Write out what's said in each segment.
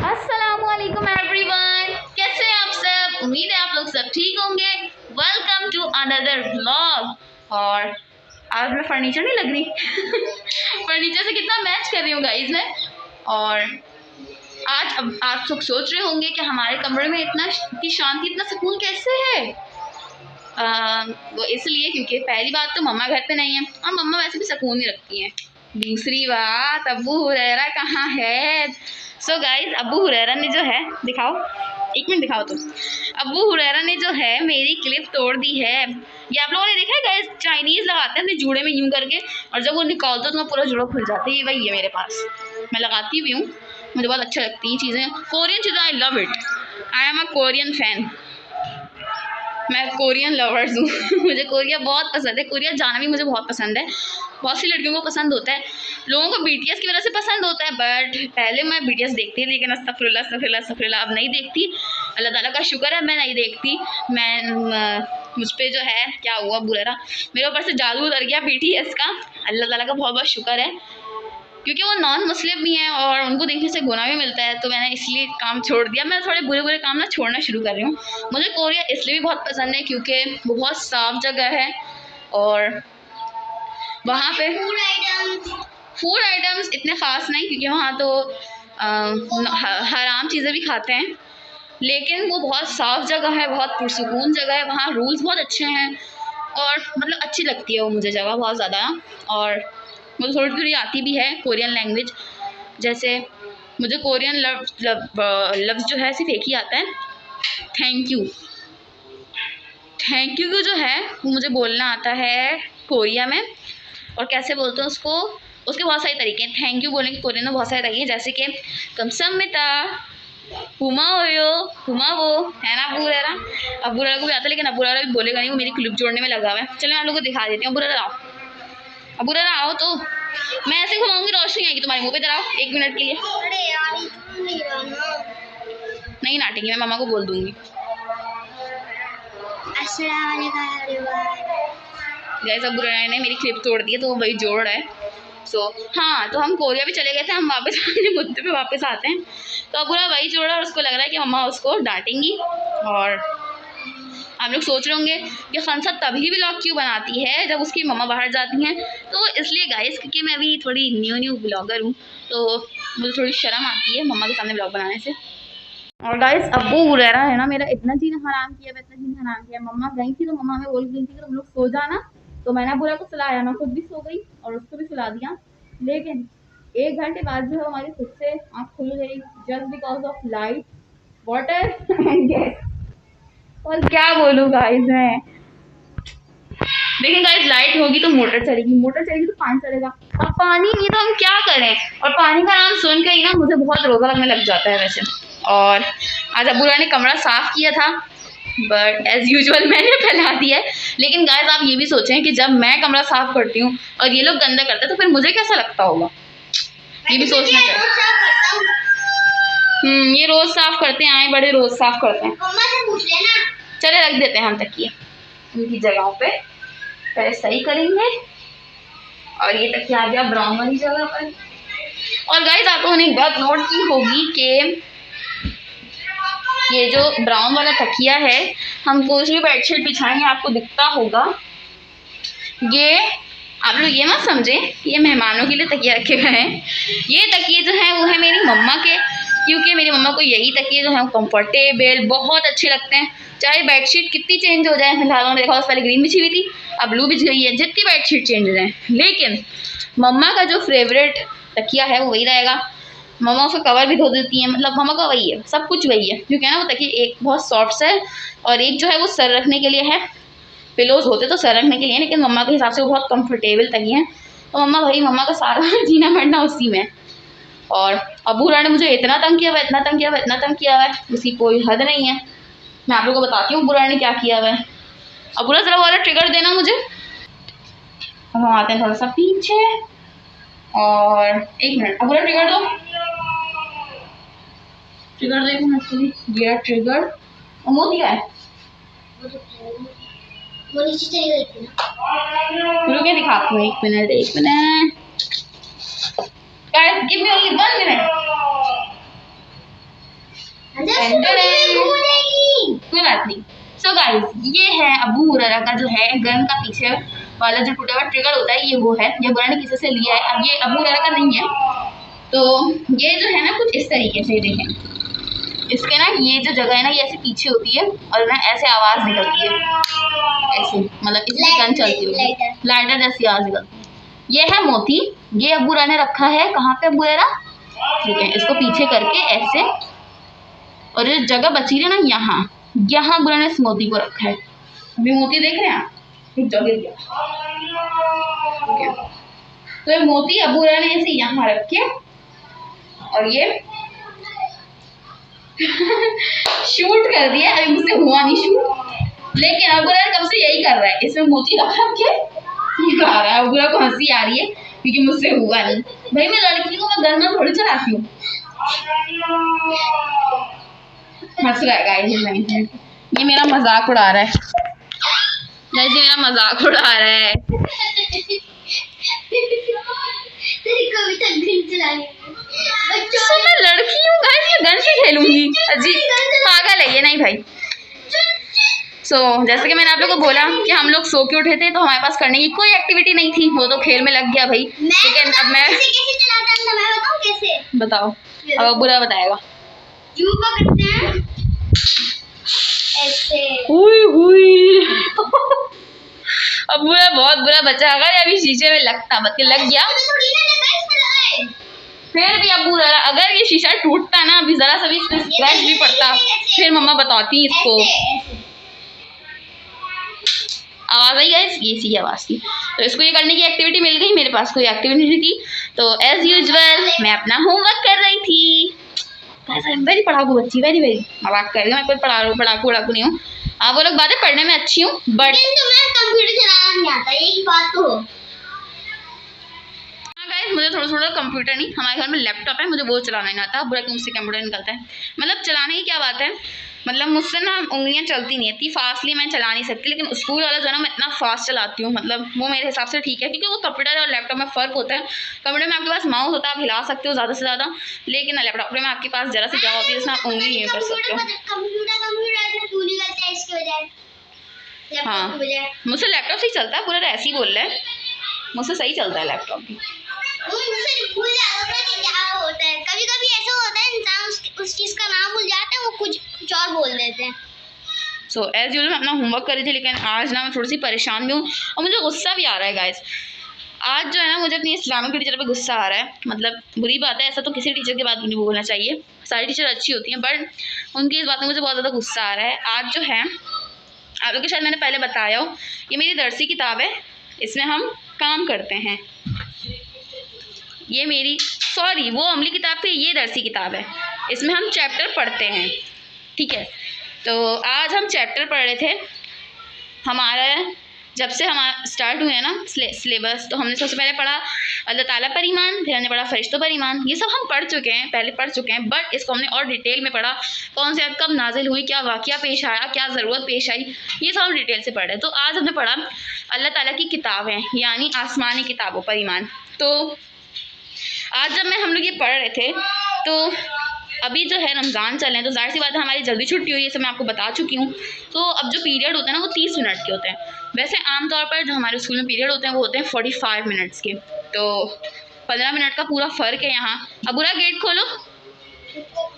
अस्सलामुअलैकुम एवरीवन, कैसे हैं आप सब। उम्मीद है आप लोग सब ठीक होंगे। Welcome to another vlog. और आज मैं फर्नीचर नहीं लग रही फर्नीचर से कितना मैच कर रही हूँ गाइज मैं। और आज अब आप लोग सोच रहे होंगे कि हमारे कमरे में इतनी शांति, इतना सुकून कैसे है। वो इसलिए क्योंकि पहली बात तो मम्मा घर पे नहीं है और मम्मा वैसे भी सुकून ही रखती हैं। दूसरी बात, अब्बू हुरैरा कहाँ है। सो गाइज, अब्बू हुरैरा ने जो है, दिखाओ, एक मिनट दिखाओ तुम। अब्बू हुरैरा ने जो है मेरी क्लिप तोड़ दी है। ये आप लोगों ने देखा है गाइज, चाइनीज लगाते हैं अपने जूड़े में यूं करके, और जब वो निकालते तो पूरा जुड़ा खुल जाता है। ये वही है मेरे पास, मैं लगाती भी हूँ, मुझे बहुत अच्छा लगती है चीज़ें, कोरियन चीज़ें। I love it, I am a Korean fan. मैं कोरियन लवर्स हूँ मुझे कोरिया बहुत पसंद है, कोरिया जाना भी मुझे बहुत पसंद है। बहुत सी लड़कियों को पसंद होता है, लोगों को बीटीएस की वजह से पसंद होता है, बट पहले मैं बीटीएस देखती थी, लेकिन अस्तगफिरुल्लाह अस्तगफिरुल्लाह अस्तगफिरुल्लाह अब नहीं देखती। अल्लाह ताला का शुक्र है मैं नहीं देखती। मैं मुझ पर जो है क्या हुआ बुरा, मेरे ऊपर से जादू उतर गया बीटीएस का। अल्लाह ताला का बहुत बहुत शुक्र है, क्योंकि वो नॉन मुस्लिम भी हैं और उनको देखने से गुनाह भी मिलता है, तो मैंने इसलिए काम छोड़ दिया। मैं थोड़े बुरे बुरे काम ना छोड़ना शुरू कर रही हूँ। मुझे कोरिया इसलिए भी बहुत पसंद है क्योंकि वो बहुत साफ जगह है और वहाँ पे फूड आइटम्स इतने ख़ास नहीं, क्योंकि वहाँ तो हराम चीज़ें भी खाते हैं, लेकिन वो बहुत साफ़ जगह है, बहुत पुरसुकून जगह है। वहाँ रूल्स बहुत अच्छे हैं और मतलब अच्छी लगती है वो मुझे जगह बहुत ज़्यादा। और मुझे थोड़ी थोड़ी आती भी है कोरियन लैंग्वेज, जैसे मुझे कोरियन लफ्ज़ जो है सिर्फ एक ही आता है, थैंक यू। थैंक यू जो है वो मुझे बोलना आता है कोरिया में, और कैसे बोलते हैं उसको, उसके बहुत सारे तरीके हैं। थैंक यू बोलने के कोरियन में बहुत सारे तरीके हैं, जैसे कि कमसमिता, हुमा होयो, हुमा वो है ना। अब्बू हुरैरा, अब्बू हुरैरा को भी आता है, लेकिन अब्बू हुरैरा भी बोलेगा नहीं, वो मेरी क्लिप जोड़ने में लगा हुआ है। चलो मैं आप लोगों को दिखा देती हूँ। अब्बू हुरैरा आओ, अब्बू हुरैरा आओ, तो मैं ऐसे घुमाऊंगी रोशनी आएगी तुम्हारे मुँह पे। इधर आओ 1 मिनट के लिए। नहीं नाटेंगी, मैं मामा को बोल दूंगी। गैस अब्बू हुरैरा ने मेरी क्लिप तोड़ दी है, तो वो वही जोड़ है। हाँ, तो हम कोरिया भी चले गए थे, हम वापस अपने मुद्दे पे वापस आते हैं। तो अब्बू हुरैरा वही जोड़ा और उसको लग रहा है कि मम्मा उसको डांटेंगी। और आप लोग सोच रहे होंगे कि खनसा तभी व्लॉग क्यों बनाती है जब उसकी मम्मा बाहर जाती हैं। तो इसलिए गाइस, क्योंकि मैं अभी थोड़ी न्यू ब्लॉगर हूँ, तो मुझे थोड़ी शर्म आती है मम्मा के सामने ब्लॉग बनाने से। और गाइस, अब्बू हुरैरा है ना मेरा इतना चीज़ हराम किया, इतना चीज़ हराम किया। मम्मा गई थी तो मम्मा हमें बोल गई थी कि तुम लोग सो जाना, तो मैंने बुरा को सुलाया, मैं खुद भी सो गई और उसको भी सुला दिया। लेकिन 1 घंटे बाद जो है हमारी खुद से आँख खुल गई, just because of light, water and gas. और क्या बोलूँ गाइस मैं, लेकिन गाइस लाइट होगी तो मोटर चलेगी, मोटर चलेगी तो पानी चलेगा, और पानी नहीं तो हम क्या करें। और पानी का नाम सुन के ही ना मुझे बहुत रोज़ा लगने लग जाता है वैसे। और आज अब्बू ने कमरा साफ़ किया था, बट एज़ यूजुअल मैंने फैला दिया है। लेकिन गाइस आप ये भी सोचें कि जब मैं कमरा साफ़ करती हूँ और ये लोग गंदा करते हैं, तो फिर मुझे कैसा लगता होगा, ये भी सोचना चाहिए। ये रोज़ साफ़ करते हैं, आए बड़े रोज़ साफ़ करते हैं। चले रख देते हैं हम तकिए उनकी जगहों पे, पहले सही करेंगे। और ये तकिया आ गया ब्राउन वाली जगह पर। और गाइस आप लोगों ने एक बात नोट की होगी कि ये जो ब्राउन वाला तकिया है, हम कोई भी बेडशीट बिछाएंगे आपको दिखता होगा। ये आप लोग ये मत समझे कि ये मेहमानों के लिए तकिया रखे गए हैं। ये तकिए जो हैं वो है मेरी मम्मा के, क्योंकि मेरी मम्मा को यही तकिए जो हैं वो कंफर्टेबल बहुत अच्छे लगते हैं। चाहे बेडशीट कितनी चेंज हो जाए, फिलहाल उन्होंने देखा पहले ग्रीन बिछी हुई थी, अब ब्लू बिछ गई है, जितनी बेडशीट चेंज हो जाए, लेकिन मम्मा का जो फेवरेट तकिया है वो वही रहेगा। मम्मा उसका कवर भी धो देती हैं, मतलब मम्मा का वही है, सब कुछ वही है। क्योंकि ना वो तकिए एक बहुत सॉफ्ट है और एक जो है वो सर रखने के लिए है। पिलोज होते तो सर रखने के लिए, लेकिन मम्मा के हिसाब से वो बहुत कंफर्टेबल तकिए हैं, तो मम्मा का सारा जीना मरना उसी में। और अब्बू हुरैरा ने मुझे इतना तंग किया हुआ है, इतना तंग किया हुआ है, इतना तंग किया हुआ है, उसकी कोई हद नहीं है। मैं आप लोगों को बताती हूँ अब्बू हुरैरा ने क्या किया हुआ है। अब्बू हुरैरा ज़रा वाला ट्रिगर देना मुझे। हम आते हैं थोड़ा सा पीछे, और 1 मिनट अब्बू हुरैरा ट्रिगर दो, ट्रिगर दो 1 मिनट के लिए। ये ट्रिगर और मोती का है, वो नीचे चली गई थी ना, रुके दिखाती हूँ 1 minute 1 minute. Guys give me only 1 minute. कोई बात नहीं। सो गाइस, ये है अबू हुरैरा का जो है गन का पीछे वाला जो टूटा हुआ ट्रिगर होता है, ये वो है। ये बुरा ने किसी से लिया है। अब ये अबू हुरैरा का नहीं है, तो ये जो है ना कुछ इस तरीके से देखें। इसके ना ये जो जगह है ना, ये ऐसे पीछे होती है और ना ऐसे आवाज़ निकलती है, ऐसे मतलब इसमें गन चलती है, लाइटर जैसी आवाज़ निकलती है। ये है मोती। ये अबू हुरैरा ने रखा है कहाँ पे अबू हुरैरा, ठीक है, इसको पीछे करके ऐसे, और जो जगह बची है ना यहाँ यहाँ अबू हुरैरा ने इस मोती को रखा है। अभी मोती देख रहे हैं आप, जगह दिया, ठीक है। तो ये मोती अबू हुरैरा ने ऐसे यहाँ रखे और ये शूट कर दिया। अभी मुझसे हुआ नहीं शूट, लेकिन अबू हुरैरा कब से यही कर रहा है, इसमें मोती रख के ये आ रहा है। अबू हुरैरा को हंसी आ रही है क्योंकि मुझसे हुआ नहीं। भाई मैं लड़की को मैं गन में थोड़ी चलाती हूँ। हंस रहा है गाइस, ये मेरा मजाक उड़ा रहा है गाइस, ये मेरा मजाक उड़ा रहा है। तो मैं लड़की हूँ गाइस, मैं गन से खेलूंगी, अजीब पागल है ये, नहीं भाई। जैसे कि मैंने आप लोगों को बोला कि हम लोग सो के उठे थे, तो हमारे पास करने की कोई एक्टिविटी नहीं थी, वो तो खेल में लग गया भाई। लेकिन अब मैं कैसे चलाता मैं बताऊं कैसे, बताओ। अब बुरा बताएगा। पकड़ते हैं ऐसे, हुई हुई। अब बुरा बहुत बुरा बच्चा, अगर अभी शीशे में लगता मतलब लग गया फिर भी। अब बुरा अगर ये शीशा टूटता ना, अभी जरा सा भी स्क्रैच भी पड़ता, फिर मम्मा बताती इसको। आवाज़ आई गाइस, ये सी आवाज़ थी। तो इसको ये करने की एक्टिविटी मिल गई, मेरे पास कोई एक्टिविटी नहीं थी, तो एज यूजुअल मैं अपना होमवर्क कर रही थी। वेरी पढ़ाकू बच्ची, वेरी मजाक कर रही हूँ, मैं कोई पढ़ाकू नहीं हूँ। आप वो लोग बातें पढ़ने में अच्छी हूँ, बट तुम्हें कंप्यूटर चलाना नहीं आता, एक बात तो। हाँ गाइस, मुझे थोड़ा कंप्यूटर नहीं, हमारे घर में लैपटॉप है, मुझे वो चलाना नहीं आता। बुरा क्यों मुझसे कंप्यूटर निकलता है, मतलब चलाने की क्या बात है, मतलब मुझसे ना उंगलियां चलती नहीं, इतनी फास्टली मैं चला नहीं सकती। लेकिन स्कूल वाला जो है ना, मैं इतना फास्ट चलाती हूँ, मतलब वो मेरे हिसाब से ठीक है, क्योंकि वो कंप्यूटर और लैपटॉप में फ़र्क होता है। कंप्यूटर में आपके पास माउस होता है, आप हिला सकते हो ज़्यादा से ज़्यादा, लेकिन लैपटॉप में आपके पास जरा सी जगह होती है जिसमें आप उंगली नहीं कर सकते हो। हाँ, मुझसे लैपटॉप सही चलता है, पूरा ऐसे ही बोल रहा है, मुझसे सही चलता है लैपटॉप भी। भूल जाता है कि क्या होता है, कभी-कभी ऐसा होता है इंसान उस चीज़ का नाम भूल जाता है, वो कुछ और बोल देते हैं। सो एज यूजुअल मैं अपना होमवर्क कर रही थी, लेकिन आज ना मैं थोड़ी सी परेशान भी हूँ और मुझे गुस्सा भी आ रहा है गाइस। आज जो है ना, मुझे अपनी इस्लामिक टीचर पे गुस्सा आ रहा है। मतलब बुरी बात है, ऐसा तो किसी टीचर की बात नहीं बोलना चाहिए, सारी टीचर अच्छी होती हैं, बट उनकी इस बात में मुझे बहुत ज़्यादा गुस्सा आ रहा है। आज जो है, आप लोग के शायद मैंने पहले बताया हो, ये मेरी दर्सी किताब है, इसमें हम काम करते हैं। ये मेरी वो अमली किताब थी, ये दर्सी किताब है, इसमें हम चैप्टर पढ़ते हैं, ठीक है। तो आज हम चैप्टर पढ़ रहे थे। हमारा जब से हमारा स्टार्ट हुए हैं ना सिलेबस, तो हमने सबसे पहले पढ़ा अल्लाह ताला पर ईमान, फिर हमने पढ़ा फरिश्तों पर ईमान। ये सब हम पढ़ चुके हैं, पहले पढ़ चुके हैं, बट इसको हमने और डिटेल में पढ़ा। कौन सी आयत कब नाजिल हुई, क्या वाक़या पेश आया, क्या ज़रूरत पेश आई, ये सब हम डिटेल से पढ़ रहे हैं। तो आज हमने पढ़ा अल्लाह ताला की किताबें, यानी आसमानी किताबों पर ईमान। तो आज जब हम लोग ये पढ़ रहे थे, तो अभी जो है रमज़ान चल रहे हैं, तो जाहिर सी बात है हमारी जल्दी छुट्टी हुई है, ये सब मैं आपको बता चुकी हूँ। तो अब जो पीरियड होते हैं ना, वो 30 मिनट के होते हैं। वैसे आमतौर पर जो हमारे स्कूल में पीरियड होते हैं, वो होते हैं 45 मिनट्स के। तो 15 मिनट का पूरा फ़र्क है यहाँ। अब पूरा गेट खोलो,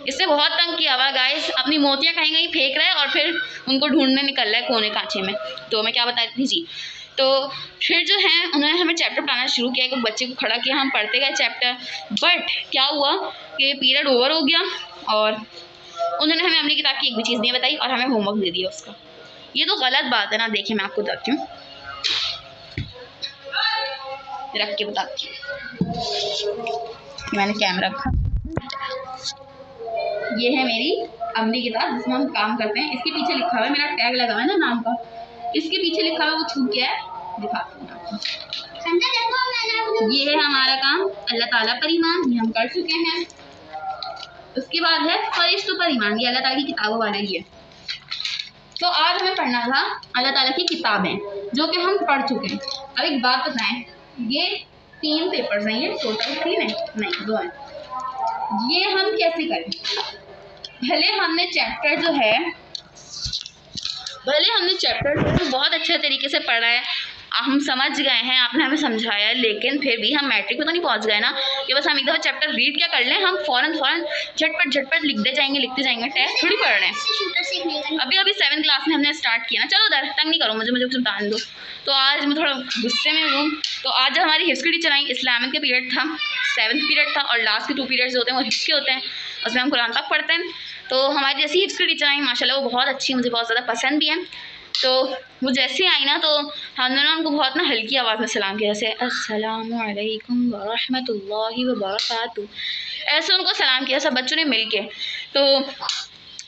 इससे बहुत तंग किया हुआ गाइस, अपनी मोतियाँ कहीं कहीं फेंक रहा है और फिर उनको ढूंढने निकल रहा है कोने कांचे में। तो मैं क्या बताती थी जी, तो फिर जो है उन्होंने हमें चैप्टर पढ़ाना शुरू किया, एक बच्चे को खड़ा किया, हम पढ़ते गए चैप्टर। बट क्या हुआ कि पीरियड ओवर हो गया और उन्होंने हमें अपनी किताब की एक भी चीज़ नहीं बताई और हमें होमवर्क दे दिया उसका। ये तो गलत बात है ना। देखिए मैं आपको बताती हूँ, रख के बताती हूँ, मैंने कैमरा रखा। ये है मेरी अमली किताब जिसमें हम काम करते हैं। इसके पीछे लिखा हुआ है, मेरा टैग लगा हुआ है ना नाम का, इसके पीछे लिखा हुआ वो छूट गया है, दिखाती हूँ आपको। ये है हमारा काम अल्लाह ताला पर ईमान, ये हम कर चुके हैं। उसके बाद है फरिश्तों पर ईमान, ये अल्लाह ताला की किताबों वाला ही है। तो आज हमें पढ़ना था अल्लाह ताला की किताबें, जो कि हम पढ़ चुके हैं। अब एक बात बताएं, ये 3 पेपर्स हैं, ये टोटल 3 है नहीं 2 हैं। ये हम कैसे करें, भले हमने चैप्टर जो है बहुत अच्छे तरीके से पढ़ा है, हम समझ गए हैं, आपने हमें समझाया है, लेकिन फिर भी हम मैट्रिक को तो नहीं पहुंच गए ना कि बस हम एक दफ़ा चैप्टर रीड क्या कर लें, हम फ़ौरन झटपट लिखते जाएंगे। टेस्ट थोड़ी पढ़ रहे हैं। अभी 7th क्लास में हमने स्टार्ट किया ना। चलो उधर तंग नहीं करो, मुझे कुछ बताने दो। तो आज मैं थोड़ा गुस्से में हूँ। तो आज जब हमारी हिस्ट्री टीचर आई, इस्लामिक का पीरियड था, 7th पीरियड था, और लास्ट के 2 पीरियड्स होते हैं वो हिस्ट्री होते हैं, उसमें हम कुरान तक पढ़ते हैं। तो हमारी जैसी हिस्ट्री टीचर आई माशाल्लाह, वो बहुत अच्छी, मुझे बहुत ज़्यादा पसंद भी है। तो वो जैसे आई ना, तो हमने ना उनको बहुत ना हल्की आवाज़ में सलाम किया, जैसे अस्सलामु अलैकुम व रहमतुल्लाहि व बरकातुहू, ऐसे उनको सलाम किया सब बच्चों ने मिल के। तो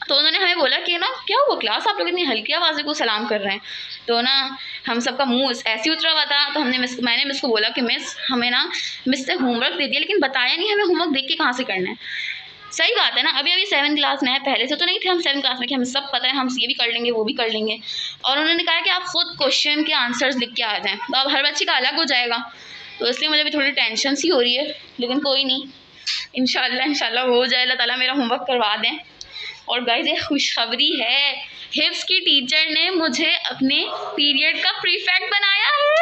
उन्होंने हमें बोला कि ना क्या हुआ क्लास, आप लोग इतनी हल्की आवाज़ को सलाम कर रहे हैं। तो ना हम सबका मुंह ऐसे उतरा हुआ था। तो मैंने मिस को बोला कि मिस, हमें ना मिस ने होमवर्क दे दिया, लेकिन बताया नहीं हमें होमवर्क देख के कहाँ से करना है। सही बात है ना, अभी 7th क्लास में है, पहले से तो नहीं थे हम 7th क्लास में कि हमें सब पता है, हम ये भी कर लेंगे वो भी कर लेंगे। और उन्होंने कहा कि आप खुद क्वेश्चन के आंसर्स लिख के आ जाएँ, तो अब हर बच्चे का अलग हो जाएगा। तो इसलिए मुझे भी थोड़ी टेंशन सी हो रही है, लेकिन कोई नहीं, इंशाल्लाह हो जाए, अल्लाह ताला मेरा होमवर्क करवा दें। और गाइस ये खुशखबरी है, हिफ्स की टीचर ने मुझे अपने पीरियड का प्रीफेक्ट बनाया है।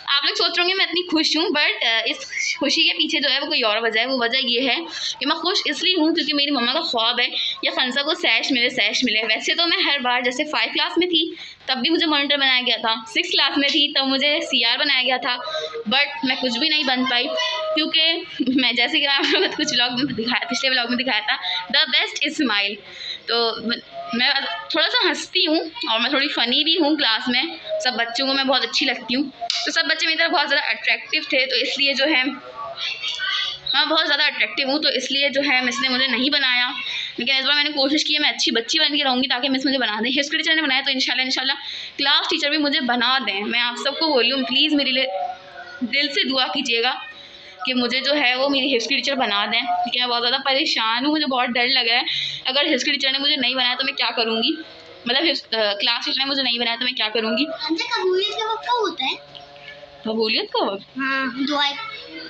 आप लोग सोच रहे होंगे मैं इतनी खुश हूँ, बट इस खुशी के पीछे जो है वो कोई और वजह है। वो वजह ये है कि मैं खुश इसलिए हूँ क्योंकि मेरी मम्मा का ख्वाब है या खंसा को सैश मिले। वैसे तो मैं हर बार, जैसे 5 क्लास में थी तब भी मुझे मॉनिटर बनाया गया था, 6 क्लास में थी तब मुझे CR बनाया गया था, बट मैं कुछ भी नहीं बन पाई क्योंकि मैं, जैसे कि आपने कुछ व्लॉग में दिखाया, पिछले व्लॉग में दिखाया था, द बेस्ट इज स्माइल। तो मैं थोड़ा सा हंसती हूँ और मैं थोड़ी फ़नी भी हूँ क्लास में, सब बच्चों को मैं बहुत अच्छी लगती हूँ। तो सब बच्चे मेरी तरफ बहुत ज़्यादा अट्रैक्टिव थे, तो इसलिए जो है मैं बहुत ज़्यादा अट्रैक्टिव हूँ, तो इसलिए जो है मिस ने मुझे नहीं बनाया। लेकिन इस बार मैंने कोशिश की है मैं अच्छी बच्ची बन के रहूँगी ताकि मिस मुझे बना दें। हिस्ट्री टीचर ने बनाया तो इंशाल्लाह क्लास टीचर भी मुझे बना दें। मैं आप सबको बोल रही हूँ, प्लीज़ मेरे लिए दिल से दुआ कीजिएगा कि मुझे जो है वो मेरी हिस्ट्री टीचर बना दें, क्योंकि मैं बहुत ज़्यादा परेशान हूँ, मुझे बहुत डर लग रहा है। अगर हिस्ट्री टीचर ने मुझे नहीं बनाया तो मैं क्या करूँगी, मतलब क्लास टीचर ने मुझे नहीं बनाया तो मैं क्या करूँगी। कबूलियत का वक्त कब होता है? कबूलियत का वक्त? हाँ,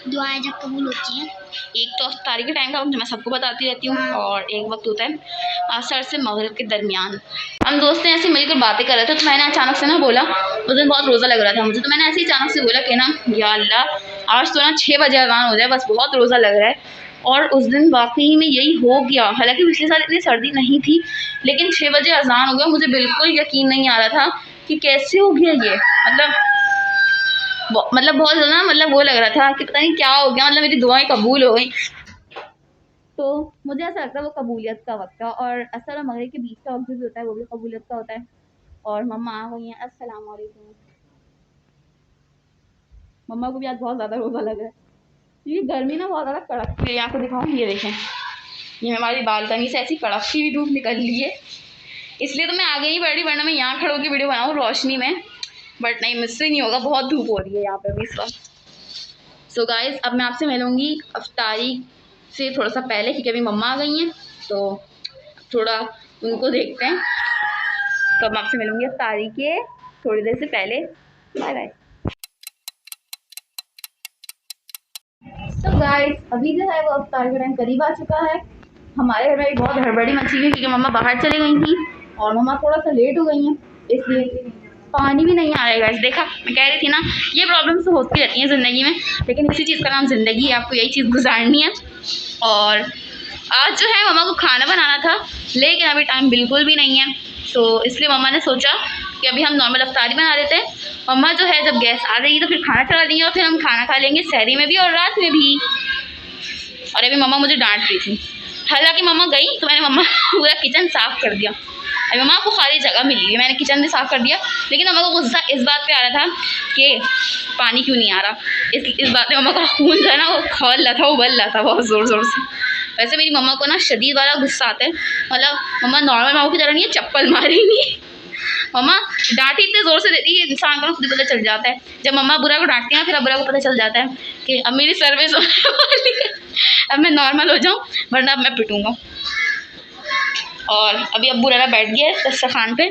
दुआएं जब कबूल होती हैं। एक तो अफ्तारी के टाइम का वक्त मैं सबको बताती रहती हूँ, और एक वक्त होता है असर से मगरिब के दरमियान। हम दोस्त ने ऐसे मिलकर बातें कर रहे थे, तो मैंने अचानक से ना बोला, उस दिन बहुत रोज़ा लग रहा था मुझे, तो मैंने ऐसे ही अचानक से बोला कि ना या अल्लाह आज तो ना 6 बजे अज़ान हो जाए, बस बहुत रोज़ा लग रहा है। और उस दिन वाकई में यही हो गया। हालांकि पिछले साल इतनी सर्दी नहीं थी, लेकिन 6 बजे अज़ान हो गया। मुझे बिल्कुल यकीन नहीं आ रहा था कि कैसे हो गया ये, मतलब बहुत ज़्यादा, मतलब वो लग रहा था कि पता नहीं क्या हो गया, मतलब मेरी दुआएं कबूल हो गई। तो मुझे ऐसा लगता है वो कबूलियत का वक्त था, और असर और मगरिब के बीच का वक्त जो भी होता है वो भी कबूलियत का होता है। और मम्मा आ गई हैं, अस्सलाम वालेकुम। मम्मा को भी आज बहुत ज़्यादा रोज़ा लग रहा है क्योंकि गर्मी ना बहुत ज़्यादा कड़कती है। आपको दिखाऊँ, ये देखें, ये हमारी बालकनी से ऐसी कड़कती हुई धूप निकल रही है, इसलिए तो मैं आगे ही बढ़ रही, वरना मैं यहाँ खड़े होकर वीडियो बनाऊँ रोशनी में, बट नहीं, मुझसे नहीं होगा, बहुत धूप हो रही है यहाँ पर भी इस वक्त। सो गाइस, अब मैं आपसे मिलूँगी अफ्तारी से थोड़ा सा पहले, क्योंकि अभी मम्मा आ गई हैं तो थोड़ा उनको देखते हैं। तो मैं आपसे मिलूँगी अफ्तारी के थोड़ी देर से पहले। Bye bye. तो गाइस, अभी जो है वो अफ्तार का टाइम करीब आ चुका है। हमारे घर में भी बहुत हड़बड़ी मची है क्योंकि मम्मा बाहर चली गई थी और मम्मा थोड़ा सा लेट हो गई हैं, इसलिए पानी भी नहीं आ रहा है। देखा, मैं कह रही थी ना, ये प्रॉब्लम्स तो होती रहती हैं ज़िंदगी में, लेकिन इसी चीज़ का नाम ज़िंदगी है, आपको यही चीज़ गुजारनी है। और आज जो है मम्मा को खाना बनाना था, लेकिन अभी टाइम बिल्कुल भी नहीं है, तो इसलिए मम्मा ने सोचा कि अभी हम नॉर्मल अफ्तारी बना देते हैं। मम्मा जो है जब गैस आ जाएगी तो फिर खाना चढ़ा देंगे और फिर हम खाना खा लेंगे, सहरी में भी और रात में भी। और अभी मम्मा मुझे डांट रही थी, हालांकि मम्मा गई तो मैंने मम्मा पूरा किचन साफ़ कर दिया। अभी मम्मा को खाली जगह मिली है, मैंने किचन भी साफ़ कर दिया, लेकिन मम्मा को गुस्सा इस बात पे आ रहा था कि पानी क्यों नहीं आ रहा। इस बात में मम्मा का खून जो है ना वो खौल रहा था, उबल रहा था बहुत ज़ोर ज़ोर से। वैसे मेरी मम्मा को ना शदीद वाला गुस्सा आता है, मतलब मम्मा नॉर्मल माँ की तरह नहीं है, चप्पल मारेंगी। मम्मा डांट इतने ज़ोर से देती है इंसान को खुद पता चल जाता है। जब मम्मा बुरा को डांटती हैं फिर अब बुरा को पता चल जाता है कि अब मेरी सर्विस होने वाली है, अब मैं नॉर्मल हो जाऊँ वरना अब मैं पिटूँगा। और अभी अब्बू रहा बैठ गया है दस्तरखान पे,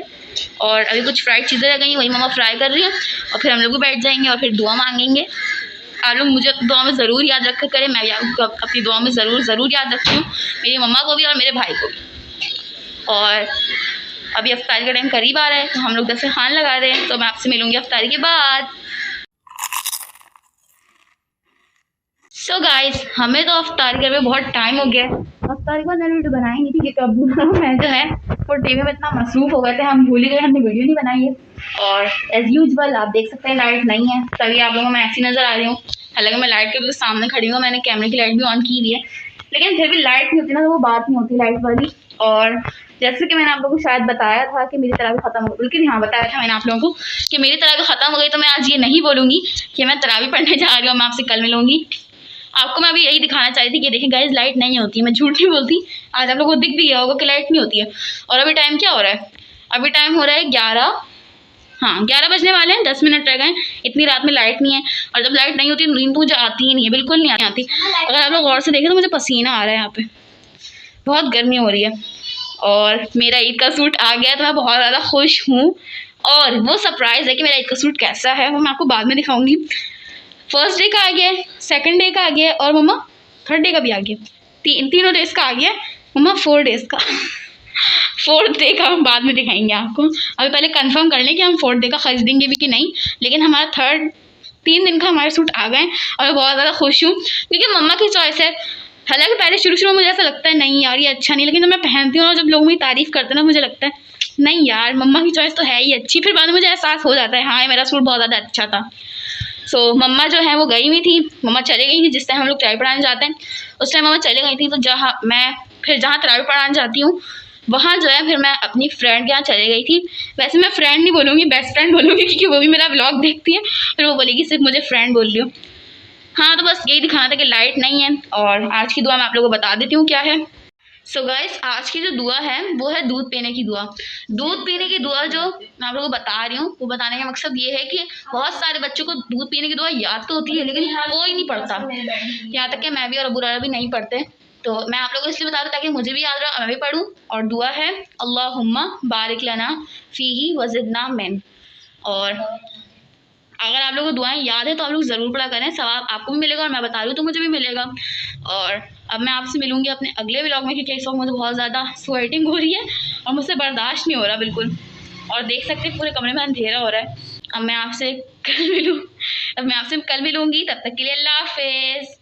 और अभी कुछ फ्राइड चीज़ें रह गई, वही मम्मा फ्राई कर रही हैं, और फिर हम लोग भी बैठ जाएंगे और फिर दुआ मांगेंगे। आप लोग मुझे दुआ में ज़रूर याद रखा करें, मैं भी आपको अपनी दुआ में ज़रूर याद रखती हूँ। मेरी मम्मा को भी और मेरे भाई को भी। और अभी अफ्तारी का टाइम करीब आ रहा है तो हम लोग दस्तरखान लगा रहे हैं, तो मैं आपसे मिलूँगी अफ्तारी के बाद। सो गाइस, हमें तो अफ्तारी करने में बहुत टाइम हो गया है। अफ्तारी के बाद मैंने वीडियो बनाई नहीं थी क्योंकि अब मैं जो है वो टीवी में इतना मसरूफ़ हो गए थे, हम भूल ही गए, हमने वीडियो नहीं बनाई है। और एज़ यूजुअल आप देख सकते हैं लाइट नहीं है, तभी आप लोगों को मैं ऐसी नज़र आ रही हूँ। हालांकि मैं लाइट के बिल्कुल सामने खड़ी हूँ, मैंने कैमरे की लाइट भी ऑन की हुई है, लेकिन फिर भी लाइट नहीं होती ना तो वो बात नहीं होती लाइट वाली। और जैसे कि मैंने आप लोगों को शायद बताया था कि मेरी तरावी ख़त्म हो गई, लेकिन हाँ बताया था मैंने आप लोगों को कि मेरी तरावी ख़त्म हो गई, तो मैं आज ये नहीं बोलूँगी कि मैं तरावी पढ़ने जा रही हूँ, मैं आपसे कल मिलूँगी। आपको मैं अभी यही दिखाना चाहती थी कि देखिए गाइस लाइट नहीं होती है, मैं झूठ नहीं बोलती, आज आप लोगों को दिख भी गया होगा कि लाइट नहीं होती है। और अभी टाइम क्या हो रहा है? अभी टाइम हो रहा है 11 बजने वाले हैं, 10 मिनट रह गए। इतनी रात में लाइट नहीं है, और जब लाइट नहीं होती है नींद तो मुझे आती ही नहीं है, बिल्कुल नहीं आती। अगर आप लोग गौर से देखें तो मुझे पसीना आ रहा है, यहाँ पे बहुत गर्मी हो रही है। और मेरा ईद का सूट आ गया तो मैं बहुत ज़्यादा खुश हूँ। और वो सरप्राइज़ है कि मेरा ईद का सूट कैसा है वो मैं आपको बाद में दिखाऊंगी। फर्स्ट डे का आ गया, सेकंड डे का आ गया और मम्मा थर्ड डे का भी आ गया, तीनों डेज का आ गया मम्मा, 4 डेज का। 4th डे का हम बाद में दिखाएंगे आपको, अभी पहले कंफर्म कर लें कि हम 4th डे का खरीदेंगे भी कि नहीं। लेकिन हमारा 3 दिन का हमारे सूट आ गए और मैं बहुत ज़्यादा खुश हूँ क्योंकि मम्मा की चॉइस है। हालांकि पहले शुरू में मुझे ऐसा लगता है नहीं यार ये अच्छा नहीं, लेकिन जब मैं पहनती हूँ और जब लोग मेरी तारीफ़ करते हैं ना मुझे लगता है नहीं यार मम्मा की चॉइस तो है ही अच्छी। फिर बाद में मुझे एहसास हो जाता है हाँ ये मेरा सूट बहुत ज़्यादा अच्छा था। सो मम्मा जो है वो गई हुई थी, मम्मा चले गई थी जिस टाइम हम लोग तरावी पढ़ाने जाते हैं उस टाइम मम्मा चले गई थी। तो जहाँ तरावी पढ़ाने जाती हूँ वहाँ जो है फिर मैं अपनी फ्रेंड के यहाँ चले गई थी। वैसे मैं फ्रेंड नहीं बोलूँगी, बेस्ट फ्रेंड बोलूँगी क्योंकि वो भी मेरा व्लॉग देखती है, फिर वो बोलेगी सिर्फ मुझे फ्रेंड बोल रही हो। हाँ तो बस यही दिखाना था कि लाइट नहीं है। और आज की दुआ मैं आप लोगों को बता देती हूँ क्या है। सो गाइस आज की जो दुआ है वो है दूध पीने की दुआ। दूध पीने की दुआ जो मैं आप लोगों को बता रही हूँ वो बताने का मकसद ये है कि बहुत सारे बच्चों को दूध पीने की दुआ याद तो होती है लेकिन कोई नहीं पढ़ता, यहाँ तक कि मैं भी और अबू रारा भी नहीं पढ़ते। तो मैं आप लोगों को इसलिए बता रही हूँ ताकि मुझे भी याद रहा, मैं भी पढ़ूँ। और दुआ है अल्लाहुम्मा बारिक लना फीही वज़िदना मिन। और अगर आप लोगों को दुआएं याद है तो आप लोग ज़रूर पढ़ा करें, सवाब आपको भी मिलेगा और मैं बता रही हूँ तो मुझे भी मिलेगा। और अब मैं आपसे मिलूँगी अपने अगले व्लॉग में क्योंकि इस वक्त मुझे बहुत ज़्यादा स्वेटिंग हो रही है और मुझसे बर्दाश्त नहीं हो रहा बिल्कुल। और देख सकते हैं पूरे कमरे में अंधेरा हो रहा है। अब मैं आपसे कल मिलूँगी, तब तक के लिए अल्लाह हाफ़िज़।